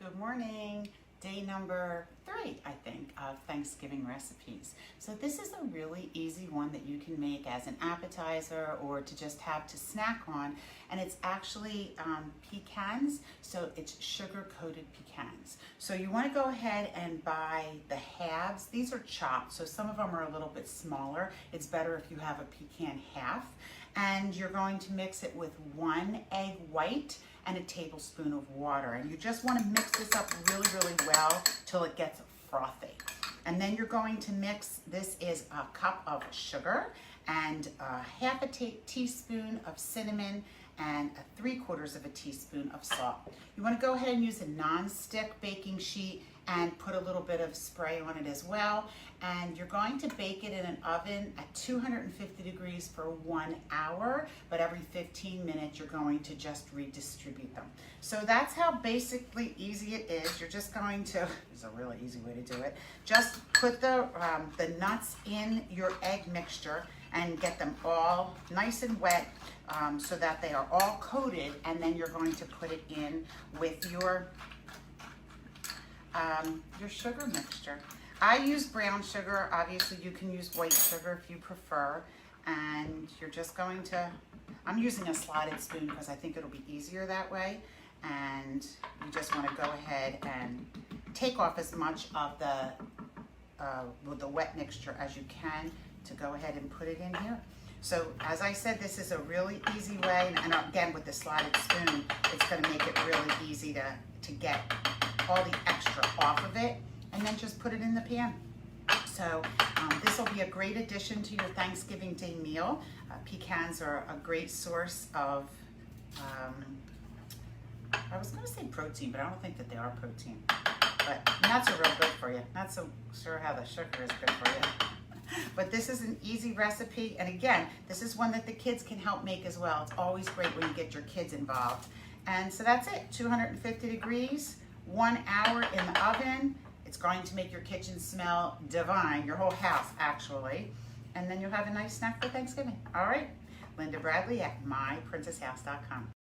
Good morning. Day number 3, I think, of Thanksgiving recipes. So this is a really easy one that you can make as an appetizer or to just have to snack on. And it's actually pecans, so it's sugar-coated pecans. So you want to go ahead and buy the halves. These are chopped, so some of them are a little bit smaller. It's better if you have a pecan half. And you're going to mix it with 1 egg white and a tablespoon of water. And you just want to mix this up really, really well till it gets frothy. And then you're going to mix, this is a cup of sugar and half a teaspoon of cinnamon and 3/4 of a teaspoon of salt. You want to go ahead and use a non-stick baking sheet and put a little bit of spray on it as well. And you're going to bake it in an oven at 250 degrees for 1 hour, but every 15 minutes you're going to just redistribute them. So that's how basically easy it is. You're just going to, it's a really easy way to do it, just put the nuts in your egg mixture and get them all nice and wet so that they are all coated, and then you're going to put it in with your sugar mixture. I use brown sugar. Obviously you can use white sugar if you prefer, and you're just going to, I'm using a slotted spoon because I think it'll be easier that way, and you just want to go ahead and take off as much of the wet mixture as you can to go ahead and put it in here. So as I said, this is a really easy way, and again with the slotted spoon, it's going to make it really easy to get all the extra off of it, and then just put it in the pan. So this will be a great addition to your Thanksgiving Day meal. Pecans are a great source of, I was going to say protein, but I don't think that they are protein. But nuts are real good for you. Not so sure how the sugar is good for you. But this is an easy recipe, and again, this is one that the kids can help make as well. It's always great when you get your kids involved. And so that's it, 250 degrees, 1 hour in the oven. It's going to make your kitchen smell divine, your whole house actually. And then you'll have a nice snack for Thanksgiving. All right, Linda Bradley at myprincesshouse.com.